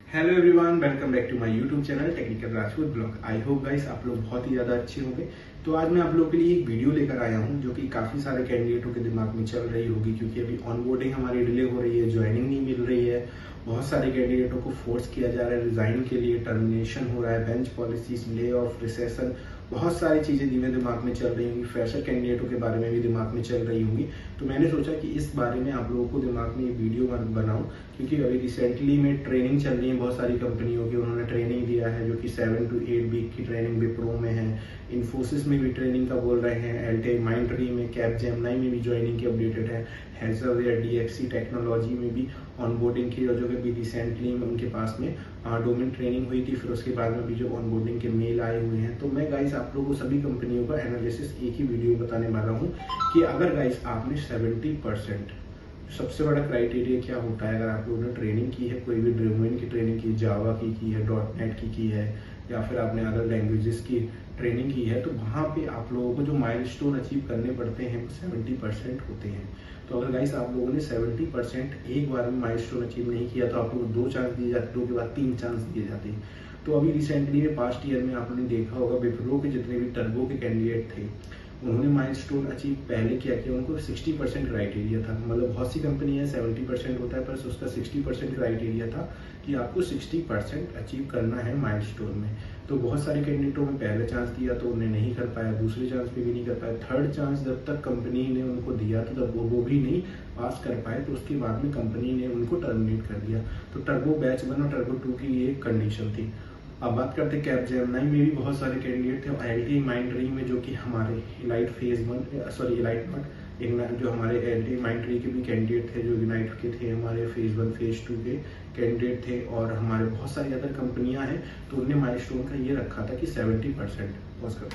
Hello everyone, welcome back to my YouTube channel technical Rajput blog. I hope guys आप लोग बहुत ही ज़्यादा अच्छे होंगे। तो आज मैं आप लोगों के लिए एक वीडियो लेकर आया हूं जो कि काफ़ी सारे कैंडिडेटों के दिमाग में चल रही होगी, क्योंकि अभी ऑनबोर्डिंग हमारी डिले हो रही है, ज्वाइनिंग नहीं मिल रही है। बहुत सारे कैंडिडेटों को फोर्स किया जा रहा है रिजाइन के लिए, टर्मिनेशन हो रहा है, bench policies, lay off, recession, बहुत सारी चीज़ें धीमे दिमाग में चल रही होंगी। फ्रेशर कैंडिडेटों के बारे में भी दिमाग में चल रही होंगी। तो मैंने सोचा कि इस बारे में आप लोगों को दिमाग में ये वीडियो बनाऊं, क्योंकि अभी रिसेंटली में ट्रेनिंग चल रही है बहुत सारी कंपनियों की। उन्होंने ट्रेनिंग दिया है जो कि 7 to 8 वीक की ट्रेनिंग विप्रो में है, इन्फोसिस में भी ट्रेनिंग का बोल रहे हैं, एलटीआई माइंडट्री में, कैपजेमिनी में भी ज्वाइनिंग की अपडेटेड है, हेल्सवेयर डीएक्सी टेक्नोलॉजी में भी ऑनबोर्डिंग की जो कि अभी रिसेंटली उनके पास में डोमेन ट्रेनिंग हुई थी। फिर उसके बाद में भी जो ऑनबोर्डिंग के मेल आए हुए हैं। तो मैं गाइस आप लोगों को सभी कंपनियों का एनालिसिस एक ही वीडियो बताने वाला हूँ कि अगर गाइस आपने 70%, सबसे बड़ा क्राइटेरिया क्या होता है, अगर आप लोगों ने ट्रेनिंग की है, कोई भी डोमेन की ट्रेनिंग की, जावा की है, .NET की है, या फिर आपने अदर लैंग्वेजेस की ट्रेनिंग की है, तो वहाँ पे आप लोगों को जो माइलस्टोन अचीव करने पड़ते हैं वो 70% होते हैं। तो अगर गाइस आप लोगों ने 70% एक बार में माइलस्टोन अचीव नहीं किया तो आप लोगों को 2 चांस दिए जाते, 2 के बाद 3 चांस दिए जाते हैं। तो अभी रिसेंटली में पास्ट ईयर में आपने देखा होगा विप्रो के जितने भी टर्बो के कैंडिडेट थे, उन्होंने माइलस्टोन अचीव पहले क्या किया, उनको 60% क्राइटेरिया था। मतलब बहुत सी कंपनी है 70% होता है, पर उसका 60% क्राइटेरिया था कि आपको 60% अचीव करना है माइलस्टोन में। तो बहुत सारे कैंडिडेटों में पहले चांस दिया तो उन्हें नहीं कर पाया, दूसरे चांस पे भी नहीं कर पाया, थर्ड चांस जब तक कंपनी ने उनको दिया तो तब वो भी नहीं पास कर पाए। तो उसके बाद में कंपनी ने उनको टर्मिनेट कर दिया। तो टर्बो बैच 1 और टर्बो 2 की ये कंडीशन थी। अब बात करते हैं कैपजेमिनी में भी बहुत सारे कैंडिडेट थे, और एलटीआई माइंडट्री में जो कि हमारे elite phase 1 sorry elite not जो हमारे एलटीआई माइंडट्री के भी कैंडिडेट थे, जो यूनाइट के थे, हमारे फेज 1 फेज 2 के कैंडिडेट थे, और हमारे बहुत सारी अदर कंपनियां हैं। तो उनने माइलस्टोन का ये रखा था कि 70% पॉज कर।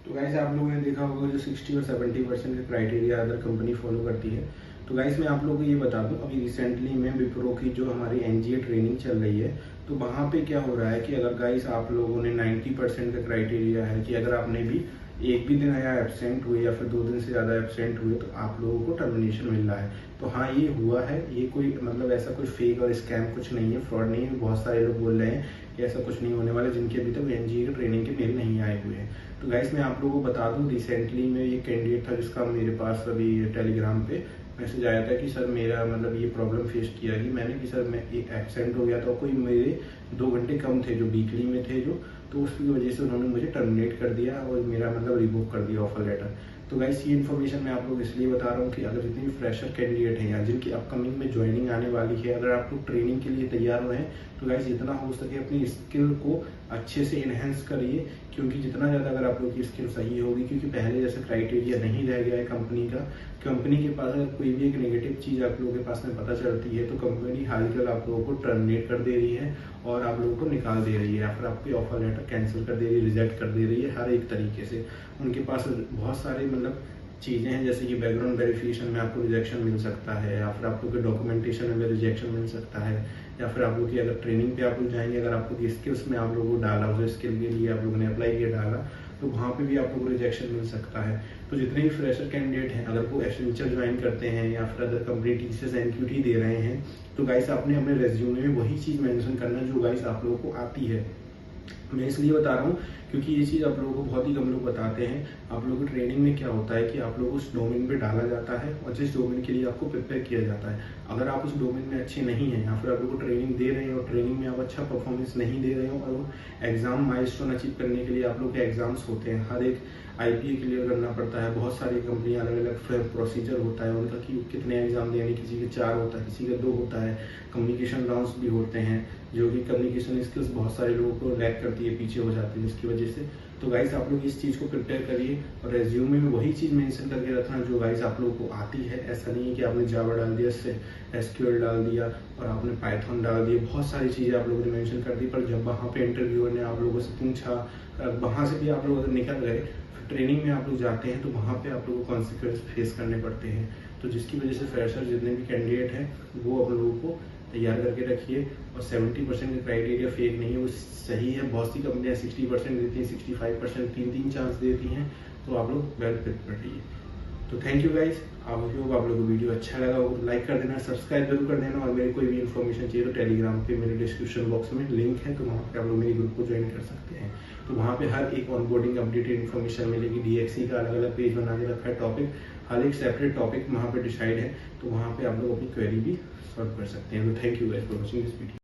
तो गाइस आप लोगों ने देखा होगा जो 60 और 70% का क्राइटेरिया अदर कंपनी फॉलो करती है। तो गाइस मैं आप लोगों को ये बता दूं, अभी रिसेंटली में विप्रो की जो हमारी एनजीए ट्रेनिंग चल रही है, तो वहाँ पे क्या हो रहा है कि अगर गाइस आप लोगों ने 90% का क्राइटेरिया है कि अगर आपने भी एक भी दिन या एब्सेंट हुए या फिर 2 दिन से ज़्यादा एब्सेंट हुए तो आप लोगों को टर्मिनेशन मिल रहा है। तो हाँ, ये हुआ है, ये कोई मतलब ऐसा कोई फेक और स्कैम कुछ नहीं है, फ्रॉड नहीं है। बहुत सारे लोग बोल रहे हैं कि ऐसा कुछ नहीं होने वाला, जिनके अभी तक एनजीए की ट्रेनिंग के मेल नहीं आए हुए हैं। तो गाइस मैं आप लोगों को बता दूं, रिसेंटली में ये कैंडिडेट था जिसका मेरे पास अभी टेलीग्राम पे मैसेज आया था कि सर मेरा मतलब ये प्रॉब्लम फेस किया कि मैंने कि सर मैं एक एब्सेंट हो गया था, कोई मेरे 2 घंटे कम थे जो वीकली में थे जो, तो उसकी वजह से उन्होंने मुझे टर्मिनेट कर दिया और मेरा मतलब रिवोक कर दिया ऑफर लेटर। तो गाइस ये इन्फॉर्मेशन मैं आप लोग इसलिए बता रहा हूँ कि अगर जितने भी फ्रेशर कैंडिडेट हैं या जिनकी अपकमिंग में ज्वाइनिंग आने वाली है, अगर आप लोग ट्रेनिंग के लिए तैयार हुए हैं तो गाइस जितना हो सके अपनी स्किल को अच्छे से इन्हेंस करिए, क्योंकि जितना ज़्यादा अगर आप लोग की स्किल सही होगी, क्योंकि पहले जैसे क्राइटेरिया नहीं रह गया है कंपनी का। कंपनी के पास अगर कोई भी एक नेगेटिव चीज़ आप लोगों के पास में पता चलती है तो कंपनी हाल आप लोगों को टर्मिनेट कर दे रही है और आप लोगों को निकाल दे रही है, या फिर आपके ऑफर लेटर कैंसिल कर दे रही है, रिजेक्ट कर दे रही है हर एक तरीके से। उनके पास बहुत सारे मतलब चीज़ें हैं, जैसे कि बैकग्राउंड वेरिफिकेशन में आपको रिजेक्शन मिल सकता है, या फिर आप लोग के डॉक्यूमेंटेशन में रिजेक्शन मिल सकता है, या फिर आप लोग की अगर ट्रेनिंग पे आप लोग जाएंगे, अगर आप लोग की स्किल्स में आप लोगों को डाला, उस स्किल के लिए आप लोगों ने अप्लाई किया डाला, तो वहाँ पे भी आप लोगों को रिजेक्शन मिल सकता है। तो जितने भी फ्रेशर कैंडिडेट हैं, अगर वो एसेंशियल ज्वाइन करते हैं या फिर अदर कंपनी टीसीएस एनक्यूटी दे रहे हैं, तो गाइस आपने अपने रेज्यूमे में वही चीज़ मेंशन करना जो गाइस आप लोगों को आती है। मैं इसलिए बता रहा हूँ क्योंकि ये चीज़ आप लोगों को बहुत ही कम लोग बताते हैं। आप लोगों को ट्रेनिंग में क्या होता है कि आप लोग उस डोमेन पे डाला जाता है और जिस डोमेन के लिए आपको प्रिपेयर किया जाता है, अगर आप उस डोमेन में अच्छे नहीं हैं या फिर आप लोग को ट्रेनिंग दे रहे हैं और ट्रेनिंग में आप अच्छा परफॉर्मेंस नहीं दे रहे हो, और एग्जाम माइलस्टोन अचीव करने के लिए आप लोग के एग्जाम्स होते हैं, हर एक आईपीए क्लियर करना पड़ता है। बहुत सारी कंपनियां अलग अलग प्रोसीजर होता है उनका कि कितने एग्जाम देने, किसी के 4 होता है, किसी का 2 होता है। कम्युनिकेशन राउंड्स भी होते हैं, जो कि कम्युनिकेशन स्किल्स बहुत सारे लोगों को लैक करती है, पीछे हो जाती है जिसकी वजह से। तो गाइस आप लोग इस चीज़ को प्रिपेयर करिए और रेज्यूमे में वही चीज़ मेंशन करके रखना जो गाइस आप लोगों को आती है। ऐसा नहीं है कि आपने जावा डाल दिया, एसक्यूएल डाल दिया और आपने पाइथन डाल दिया, बहुत सारी चीज़ें आप लोगों ने मेंशन कर दी, पर जब वहाँ पे इंटरव्यूअर ने आप लोगों से पूछा, वहाँ से भी आप लोग अगर निकल गए, ट्रेनिंग में आप लोग जाते हैं तो वहाँ पे आप लोगों को कॉन्सिक्वेंस फेस करने पड़ते हैं। तो जिसकी वजह से फ्रेशर जितने भी कैंडिडेट हैं वो आप लोगों को तैयार करके रखिए। और 70% का क्राइटेरिया फेक नहीं है, वो सही है। बहुत सी कंपनियाँ 60% देती हैं, 65%, 3 चांस देती हैं। तो आप लोग वेल प्रिपेयर्ड रहिए। तो थैंक यू गाइस, आप लोगों को वीडियो अच्छा लगा हो लाइक कर देना, सब्सक्राइब जरूर कर देना, और मेरी कोई भी इन्फॉर्मेशन चाहिए तो टेलीग्राम पे मेरे डिस्क्रिप्शन बॉक्स में लिंक है, तो वहाँ पे आप लोग मेरे ग्रुप को ज्वाइन कर सकते हैं। तो वहाँ पे हर एक ऑनबोर्डिंग अपडेटेड इन्फॉर्मेशन मिलेगी। DXC का अलग अलग पेज बना के रखा है टॉपिक, हर एक सेपरेट टॉपिक वहाँ पे डिसाइड है, तो वहाँ पे आप लोग अपनी क्वेरी भी सॉल्व कर सकते हैं। तो thank you guys for watching this video.